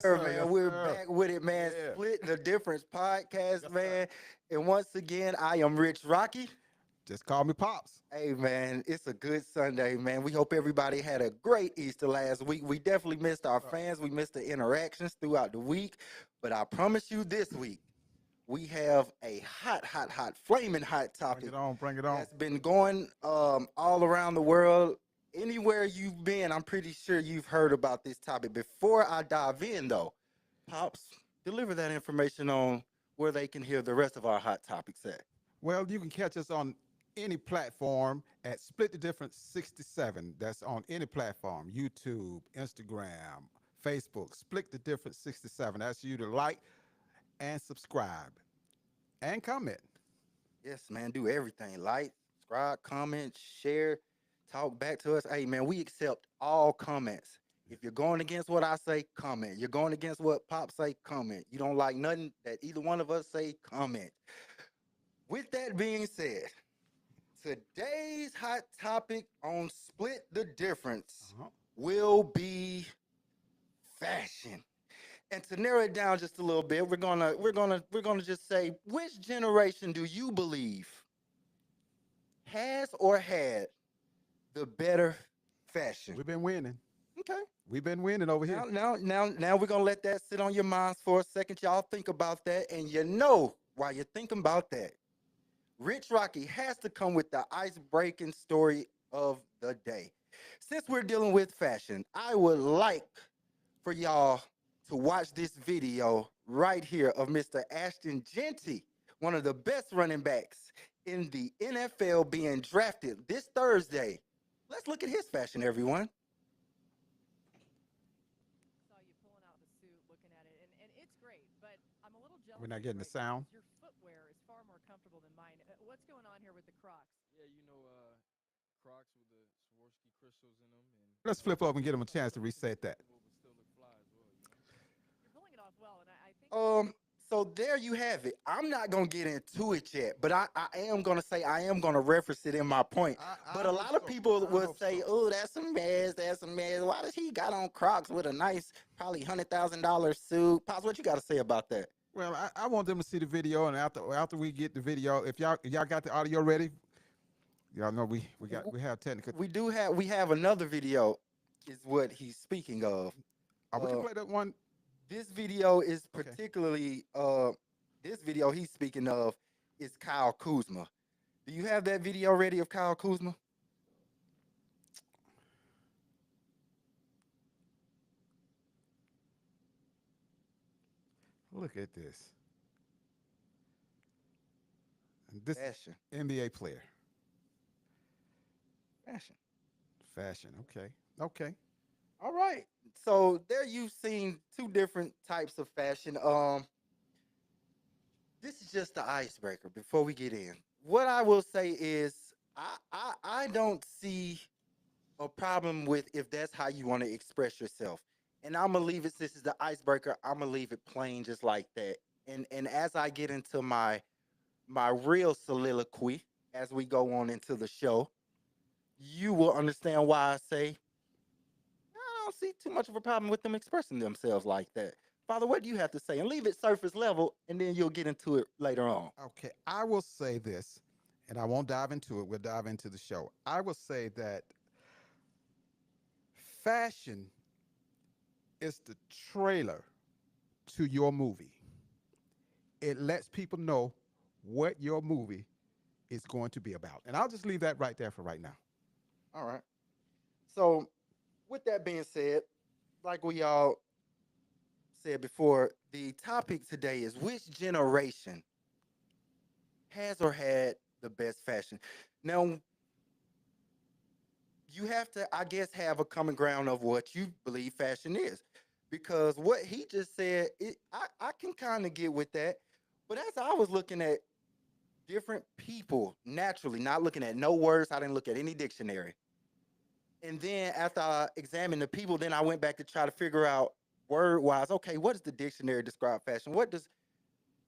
Man. We're back with it, man. Yeah. Split the Difference podcast, Yes, sir. man. And once again, I am Rich Rocky. Just call me Pops. Hey, man, it's a good Sunday, man. We hope everybody had a great Easter last week. We definitely missed our Oh, fans. We missed the interactions throughout the week. But I promise you this week, we have a hot, flaming hot bring topic it on. Bring it on. that's been going all around the world. Anywhere you've been, I'm pretty sure you've heard about this topic. Before I dive in, though, Pops, deliver that information on where they can hear the rest of our hot topics at. Well, you can catch us on any platform at Split the Difference 67. That's on any platform YouTube, Instagram, Facebook. Split the Difference 67. That's you to like and subscribe and comment. Yes, man, do everything. Like, subscribe, comment, share, talk back to us. Hey, man, we accept all comments. If you're going against what I say, comment. You're going against what Pop say, comment. You don't like nothing that either one of us say, comment. With that being said, today's hot topic on Split the Difference Uh-huh. will be fashion. And to narrow it down just a little bit, we're gonna just say, which generation do you believe has or had the better fashion? We've been winning. Okay. We've been winning over here. Now we're gonna let that sit on your minds for a second. Y'all think about that, and you know while you're thinking about that, Rich Rocky has to come with the ice-breaking story of the day. Since we're dealing with fashion, I would like for y'all to watch this video right here of Mr. Ashton Genty, one of the best running backs in the NFL, being drafted this Thursday. Let's look at his fashion, everyone. Saw you pulling out the suit, looking at it, and it's great. But I'm a little We're jealous not of you getting the right now sound. because your footwear is far more comfortable than mine. What's going on here with the Crocs? Yeah, Crocs with the Swarovski crystals in them, and Let's flip over and get them a chance to something reset that. comfortable but still look fly as well. You're pulling it off well, and I think Um, so there you have it. I'm not gonna get into it yet, but I am gonna say I am gonna reference it in my point. I But a hope lot of so. people I will hope say, so. "Oh, that's a mess. That's a mess. Why does he got on Crocs with a nice, probably $100,000 suit?" Pops, what you got to say about that? Well, I want them to see the video, and after we get the video, if y'all got the audio ready, y'all know we have technical. We have another video, is what he's speaking of. We can Uh, play that one. this video is Okay. particularly this video he's speaking of is Kyle Kuzma. Do you have that video ready of Kyle Kuzma? Look at this. And this is Fashion, NBA player. fashion. Fashion. Okay. Okay. All right. So there you've seen two different types of fashion. This is just the icebreaker before we get in. What I will say is I don't see a problem with if that's how you want to express yourself. And I'm gonna leave it, since it's the icebreaker, I'm gonna leave it plain just like that. And as I get into my real soliloquy as we go on into the show, you will understand why I say I don't see too much of a problem with them expressing themselves like that. Father, what do you have to say? And leave it surface level, and then you'll get into it later on. Okay. I will say this, and I won't dive into it. We'll dive into the show. I will say that fashion is the trailer to your movie. It lets people know what your movie is going to be about. And I'll just leave that right there for right now. All right. So, with that being said, like we all said before, the topic today is which generation has or had the best fashion. Now, you have to, I guess, have a common ground of what you believe fashion is. Because what he just said, I can kind of get with that. But as I was looking at different people naturally, not looking at no words, I didn't look at any dictionary. And then after I examined the people, then I went back to try to figure out word wise, okay, what does the dictionary describe fashion? What does,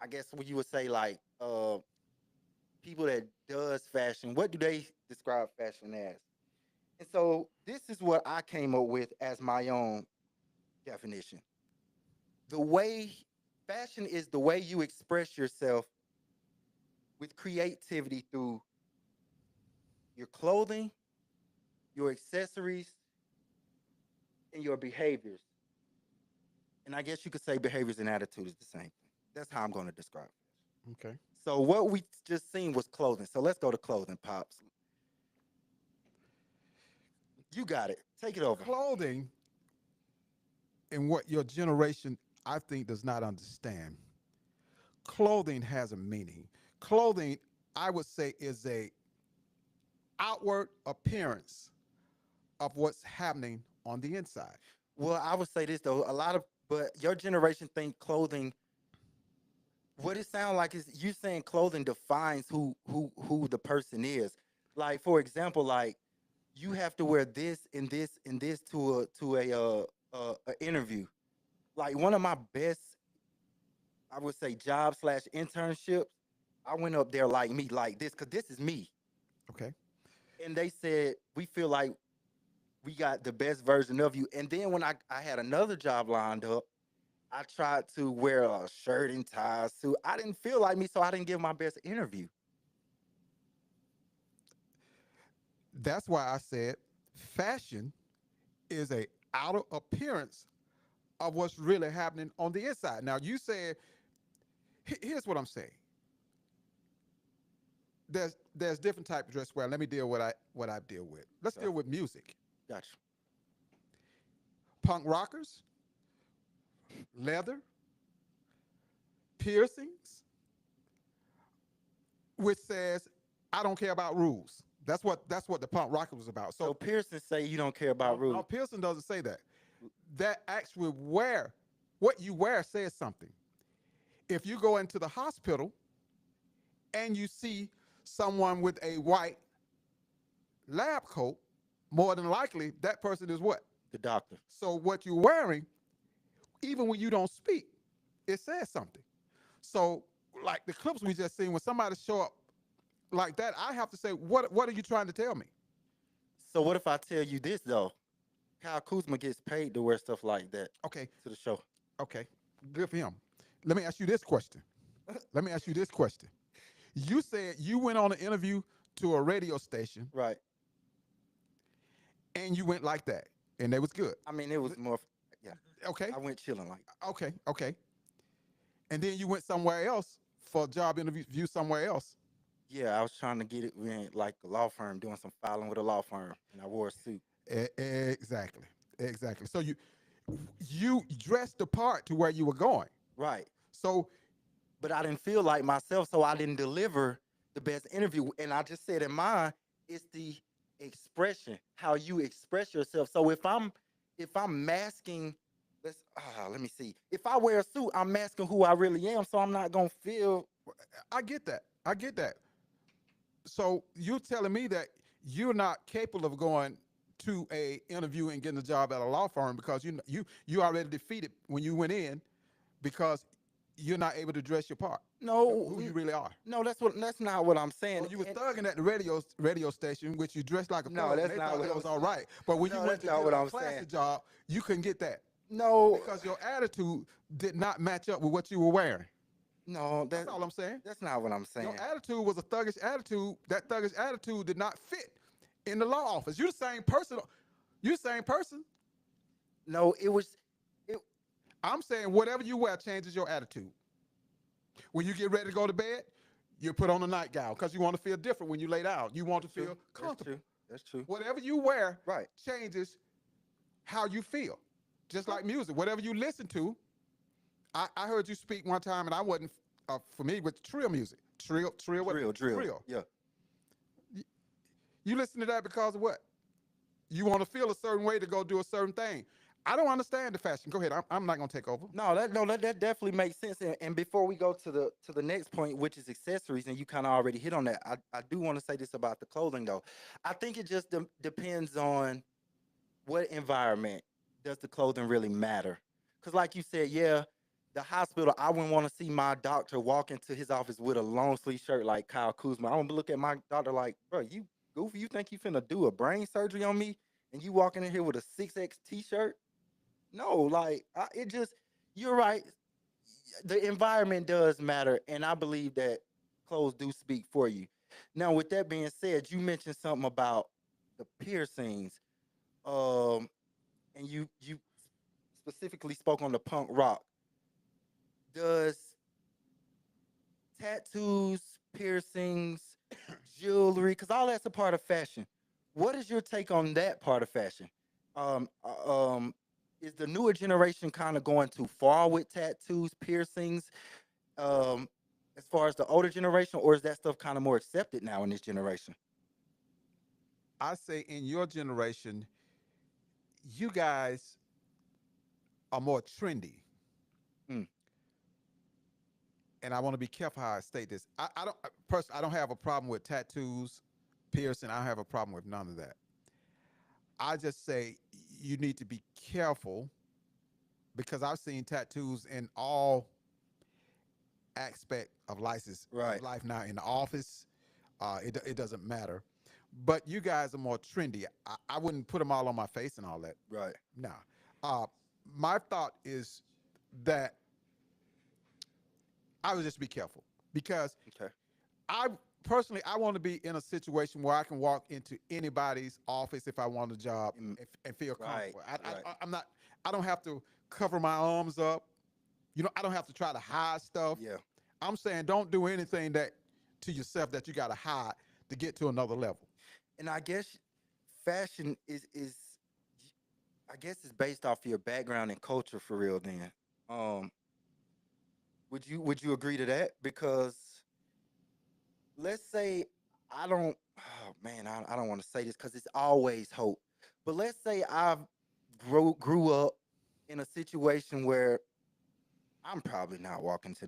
I guess what you would say, like people that does fashion, what do they describe fashion as? And so this is what I came up with as my own definition. the way fashion is the way you express yourself with creativity through your clothing, your accessories, and your behaviors. And I guess you could say behaviors and attitude is the same thing. That's how I'm going to describe it. Okay. So what we just seen was clothing. So let's go to clothing, pops. You got it. Take it over. Clothing, and what your generation, I think, does not understand. Clothing has a meaning. Clothing, I would say, is a outward appearance of what's happening on the inside. Well, I would say this though, but your generation think clothing. What it sounds like is you saying clothing defines who the person is. Like for example, like you have to wear this and this and this to a interview. Like one of my best, I would say, job slash internships. I went up there like me, like this, because this is me. Okay. And they said, we feel like we got the best version of you. And then when I had another job lined up, I tried to wear a shirt and tie suit. I didn't feel like me, so I didn't give my best interview. That's why I said fashion is a outer appearance of what's really happening on the inside. Now you said, here's what I'm saying. There's different type of dress wear. Let me deal with what I deal with. Let's deal with music. Gotcha. Punk rockers, leather, piercings, which says I don't care about rules. That's what the punk rocker was about. So So Pearson say you don't care about no, rules. Pearson doesn't say that. That actually what you wear says something. If you go into the hospital and you see someone with a white lab coat, more than likely that person is what? The doctor. So what you're wearing, even when you don't speak, it says something. So like the clips we just seen, when somebody show up like that, I have to say, what are you trying to tell me? So what if I tell you this though? Kyle Kuzma gets paid to wear stuff like that Okay, to the show. okay, good for him. Let me ask you this question. You said you went on an interview to a radio station Right. and you went like that, and it was good. I mean, it was more. Yeah. Okay, I went chilling like. okay. And then you went somewhere else for a job interview somewhere else. Yeah, I was trying to get it in like a law firm, doing some filing with a law firm, and I wore a suit. Exactly. So you dressed the part to where you were going. Right. So But I didn't feel like myself, so I didn't deliver the best interview. And I just said in mine, it's the expression, how you express yourself. So if I'm masking, let me see. If I wear a suit, I'm masking who I really am. So I'm not gonna feel. I get that. So you're telling me that you're not capable of going to a interview and getting a job at a law firm because you already defeated when you went in because you're not able to dress your part. No, Who you really are. no, that's not what I'm saying. So you was And- thugging at the radio station, which you dressed like a No, thug. that's They not thought what that I'm was all saying. right. But when No, you went that's to not get what a I'm classy saying. job, you couldn't get that no, because your attitude did not match up with what you were wearing. no, That's all I'm saying. that's not what I'm saying. Your attitude was a thuggish attitude. That thuggish attitude did not fit in the law office. You're the same person. You're the same person. No, it was. I'm saying whatever you wear changes your attitude. When you get ready to go to bed, you put on a nightgown because you want to feel different when you lay down. You want to feel True. That's comfortable. true. That's true. Whatever you wear Right. changes how you feel. Just like music. Whatever you listen to, I heard you speak one time and I wasn't familiar with trill music. Trill, what? Drill. Yeah. You listen to that because of what? You want to feel a certain way to go do a certain thing. I don't understand the fashion. Go ahead. I'm not gonna take over. That definitely makes sense. And before we go to the next point, which is accessories, and you kind of already hit on that, I do want to say this about the clothing though. I think it just depends on what environment does the clothing really matter. Because like you said, yeah, the hospital, I wouldn't want to see my doctor walk into his office with a long sleeve shirt like Kyle Kuzma. I want to look at my doctor like, bro, you goofy, you think you finna do a brain surgery on me, and you walking in here with a 6X t-shirt? No, like it just you're right. The environment does matter, and I believe that clothes do speak for you. Now, with that being said, you mentioned something about the piercings, um, and you specifically spoke on the punk rock. Does tattoos, piercings, jewelry, because all that's a part of fashion. What is your take on that part of fashion? Um, is the newer generation kind of going too far with tattoos, piercings, um, as far as the older generation, or is that stuff kind of more accepted now in this generation? I say in your generation, you guys are more trendy. Mm, And I want to be careful how I state this. I don't personally I don't have a problem with tattoos, piercing. I don't have a problem with none of that. I just say you need to be careful because I've seen tattoos in all aspect of right. life now in the office. It doesn't matter. But you guys are more trendy. I wouldn't put them all on my face and all that. Right. No. Uh, my thought is that I would just be careful because Okay. I personally I want to be in a situation where I can walk into anybody's office if I want a job Mm, and feel right. comfortable. Right. I'm not. I don't have to cover my arms up. You know, I don't have to try to hide stuff. Yeah. I'm saying don't do anything that to yourself that you got to hide to get to another level. And I guess fashion is I guess it's based off your background and culture for real. Then, um, would you agree to that? Because let's say I don't. Oh man, I don't want to say this because it's always hope. But let's say I grew up in a situation where I'm probably not walking to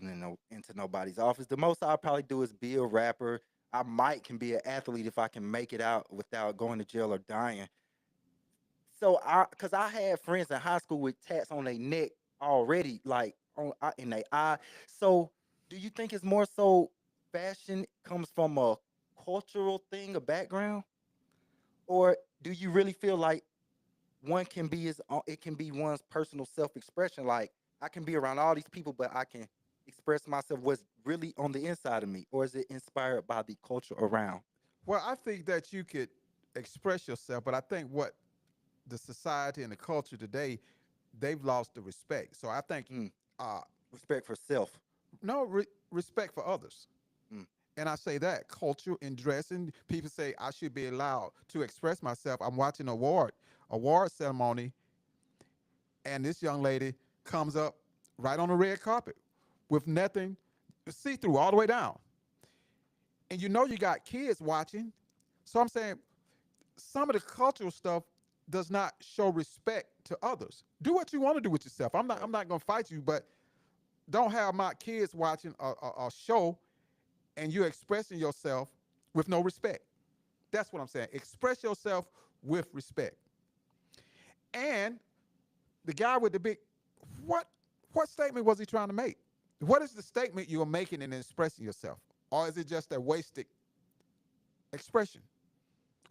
into nobody's office. The most I'll probably do is be a rapper. I might can be an athlete if I can make it out without going to jail or dying. So cause I had friends in high school with tats on their neck already, like in their eye. So, do you think it's more so fashion comes from a cultural thing, a background, or do you really feel like one can be it can be one's personal self-expression? Like I can be around all these people, but I can express myself what's really on the inside of me, or is it inspired by the culture around? Well, I think that you could express yourself, but I think what the society and the culture today, they've lost the respect. So I think Mm, uh, respect for self. no respect for others. Mm, And I say that culture and dressing, people say I should be allowed to express myself. I'm watching award ceremony, and this young lady comes up right on the red carpet with nothing see through all the way down. And you know you got kids watching. So I'm saying some of the cultural stuff does not show respect to others. Do what you want to do with yourself. I'm right. not gonna fight you, but don't have my kids watching a show and you're expressing yourself with no respect. That's what I'm saying. Express yourself with respect. And the guy with the big, what what statement was he trying to make? What is the statement you're making in expressing yourself, or is it just a wasted expression?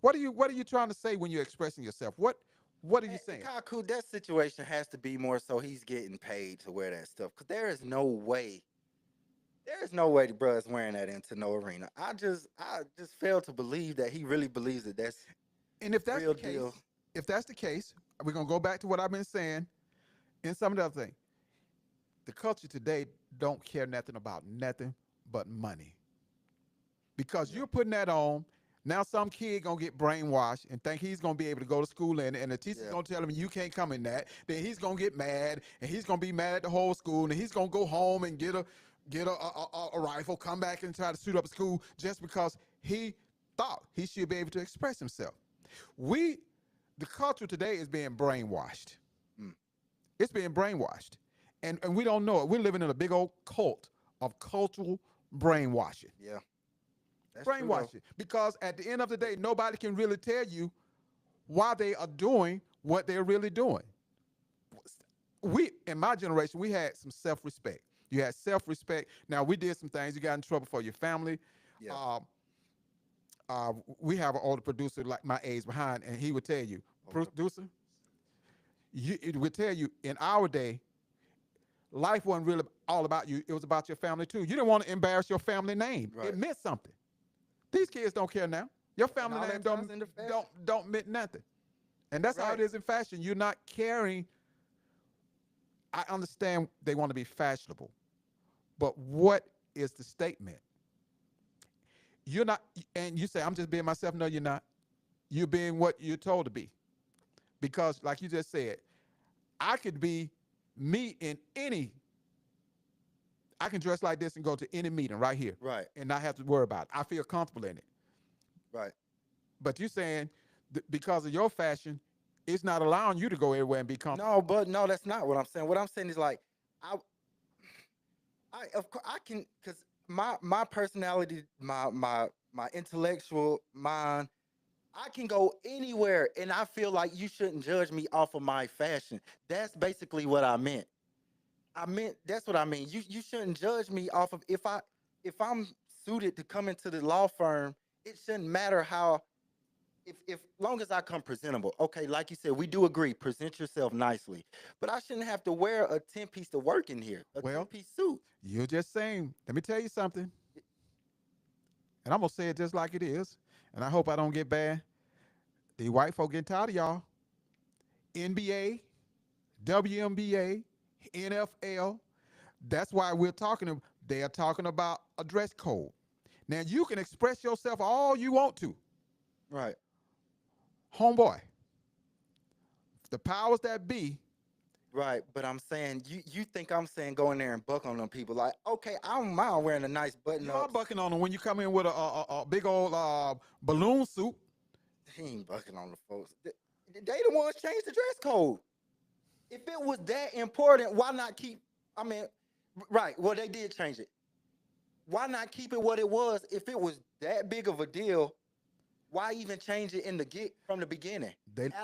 What are you trying to say when you're expressing yourself? What are you And saying? Kaku, that situation has to be more so he's getting paid to wear that stuff. Cause there is no way the bro is wearing that into no arena. I just fail to believe that he really believes that that's And if that's real the case, deal. we're gonna go back to what I've been saying and some of the other thing. The culture today don't care nothing about nothing but money. Because Yeah, you're putting that on. Now some kid gonna get brainwashed and think he's gonna be able to go to school in it, and the teacher's yeah, gonna tell him you can't come in that. Then he's gonna get mad, and he's gonna be mad at the whole school, and he's gonna go home and get a rifle, come back and try to shoot up a school just because he thought he should be able to express himself. We, the culture today is being brainwashed. mm, It's being brainwashed, and we don't know it. We're living in a big old cult of cultural brainwashing. yeah. That's true though. Brainwashing. Because at the end of the day, nobody can really tell you why they are doing what they're really doing. We, in my generation, we had some self-respect. You had self-respect. Now we did some things. You got in trouble for your family. Yeah. Uh, we have an older producer like my age behind, and he would tell you, Okay. producer, it would tell you in our day, life wasn't really all about you. It was about your family too. You didn't want to embarrass your family name. Right. It meant something. These kids don't care now. Your family all name that ties into fashion. don't mean nothing. And that's how Right. it is in fashion. You're not caring. I understand they want to be fashionable, but what is the statement? You're not, and you say, I'm just being myself. No, you're not. You're being what you're told to be. Because, like you just said, I could be me in any, I can dress like this and go to any meeting right here Right. and not have to worry about it. I feel comfortable in it. Right. But you're saying because of your fashion, it's not allowing you to go everywhere and be comfortable. No, but no, that's not what I'm saying. What I'm saying is like, I of course I can, because my personality, my intellectual mind, I can go anywhere, and I feel like you shouldn't judge me off of my fashion. That's basically what I meant. That's what I mean. You shouldn't judge me off of if I'm suited to come into the law firm. It shouldn't matter how if long as I come presentable. Okay, like you said, we do agree. Present yourself nicely, but I shouldn't have to wear a 10-piece to work in here. A Well, 10-piece suit. You're just saying, let me tell you something. And I'm going to say it just like it is. And I hope I don't get bad. The white folk getting tired of y'all. NBA, WNBA, NFL. That's why we're talking. They are talking about a dress code. Now, you can express yourself all you want to. Right. Homeboy. The powers that be. Right, but I'm saying you think I'm saying go in there and buck on them people. Like, okay, I don't mind wearing a nice button You are up. bucking on them when you come in with a big old balloon suit. He ain't bucking on the folks. They the ones changed the dress code. If it was that important, why not keep? I mean, right. Well, they did change it. Why not keep it what it was? If it was that big of a deal, why even change it from the beginning?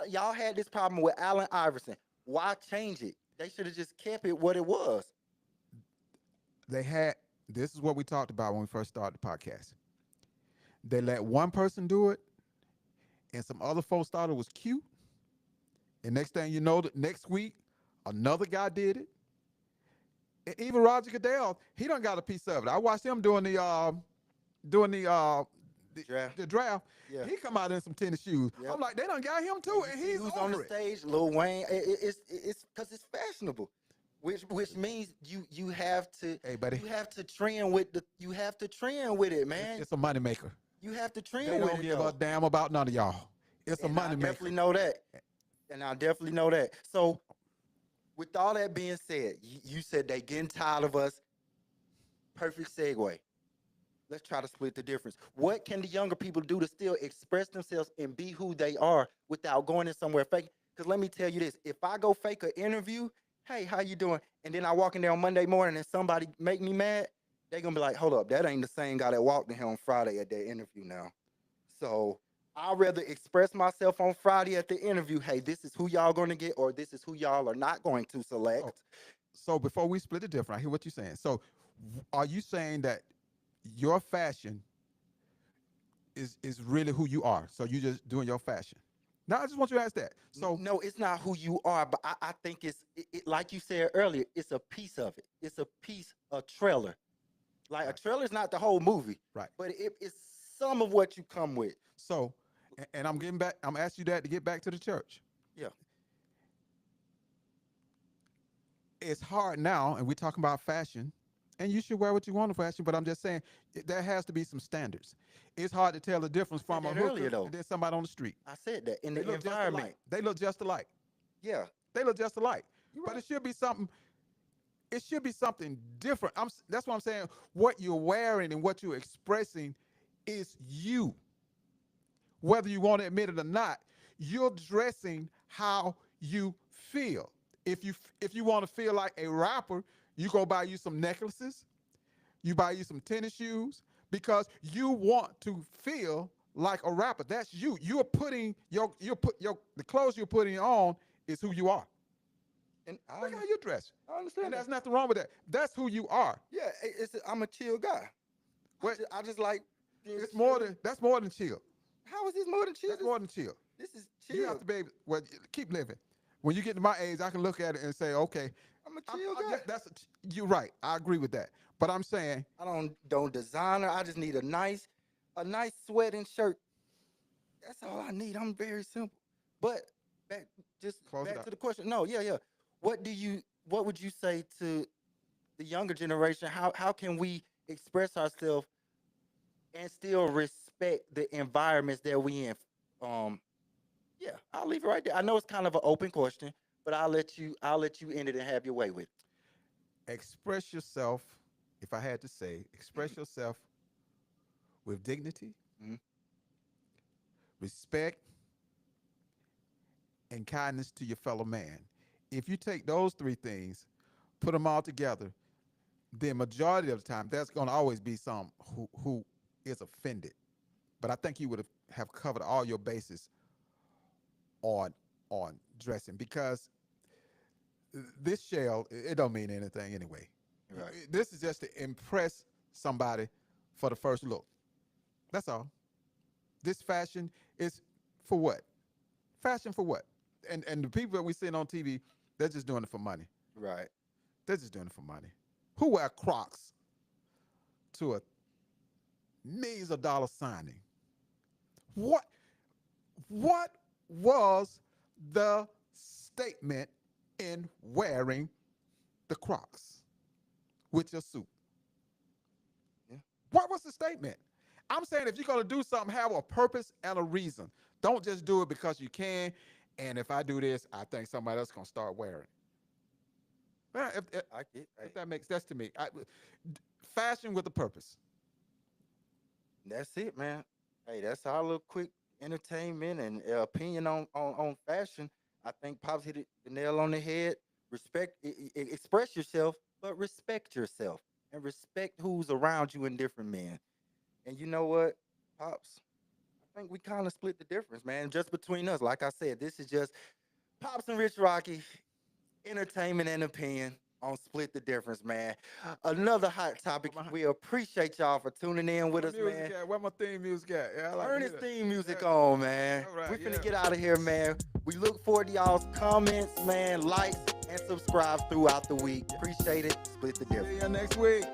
Y'all had this problem with Allen Iverson. Why change it? They should have just kept it what it was. This is what we talked about when we first started the podcast. They let one person do it, and some other folks thought it was cute. And next thing you know, next week, another guy did it. And even Roger Goodell, he done got a piece of it. I watched him doing the draft. Yeah. He come out in some tennis shoes. Yep. I'm like, they done got him too, and he's who's over on the it. stage? Lil Wayne. It's because it's fashionable, which means you have to. Hey, buddy. You have to trend with it, man. It's a moneymaker. You have to trend They with don't it. give though. a damn about none of y'all. It's And a I moneymaker. definitely know that. And I definitely know that. So, with all that being said, you said they getting tired of us. Perfect segue. Let's try to split the difference. What can the younger people do to still express themselves and be who they are without going in somewhere fake? Because let me tell you this: if I go fake an interview, hey, how you doing? And then I walk in there on Monday morning and somebody make me mad, they gonna be like, hold up, that ain't the same guy that walked in here on Friday at that interview now. So I'd rather express myself on Friday at the interview. Hey, this is who y'all gonna get, or this is who y'all are not going to select. So before we split the difference, I hear what you're saying. So are you saying that your fashion is really who you are? So you just doing your fashion? Now I just want you to ask that. So No, it's not who you are, but I think it's like you said earlier, it's a piece of it. It's a trailer. Like a trailer is not the whole movie, right. But it's some of what you come with. So, and I'm asking you that to get back to the church. Yeah. It's hard now, and we're talking about fashion, and you should wear what you want to fashion, but I'm just saying there has to be some standards. It's hard to tell the difference from a hooker earlier, though. and then somebody on the street. I said that in the They look just environment. alike. They look just alike. Yeah. They look just alike. You're But right. it should be something. It should be something different. That's what I'm saying. What you're wearing and what you're expressing is you. Whether you want to admit it or not, you're dressing how you feel. If you want to feel like a rapper, you go buy you some necklaces, you buy you some tennis shoes, because you want to feel like a rapper. That's you. You're putting the clothes you're putting on is who you are. And Look how you dress. I understand. And there's nothing wrong with that. That's who you are. Yeah, I'm a chill guy. I just like. That's more than chill. How is this more than chill? That's more than chill. This is chill. You have to be able, well, keep living. When you get to my age, I can look at it and say, okay, I'm a chill guy. yeah, you're right. I agree with that. But I'm saying, I don't designer. I just need a nice sweating shirt. That's all I need. I'm very simple. But back Close it back out. to the question. No, yeah. What would you say to the younger generation? How can we express ourselves and still respect the environments that we in? Yeah, I'll leave it right there. I know it's kind of an open question, but I'll let you end it and have your way with it. express yourself. If I had to say, express yourself with dignity, Mhm. respect, and kindness to your fellow man. If you take those three things, put them all together, the majority of the time, there's going to always be some who is offended. But I think you would have covered all your bases on dressing, because this shell, it don't mean anything anyway. Right. This is just to impress somebody for the first look. That's all. This fashion is for what? Fashion for what? And the people that we see on TV, they're just doing it for money. Right. They're just doing it for money. Who wear Crocs to a millions of dollar signing? What was the statement in wearing the Crocs with your suit? Yeah. What was the statement? I'm saying if you're going to do something, have a purpose and a reason. Don't just do it because you can. And if I do this, I think somebody else is going to start wearing it. Well, I get. if that makes sense to me. Fashion with a purpose. That's it, man. Hey, that's our little quick entertainment and opinion on fashion. I think Pops hit the nail on the head. Express yourself, but respect yourself and respect who's around you and different men. And you know what, Pops? I think we kind of split the difference, man. Just between us, like I said, this is just Pops and Rich Rocky entertainment and opinion on Split the Difference, man. Another hot topic. We appreciate y'all for tuning in with us, man. Where my theme music at? Yeah, I like Turn this theme music on, man. All right, We finna yeah. get out of here, man. We look forward to y'all's comments, man, likes, and subscribe throughout the week. Appreciate it. Split the difference. See you next week.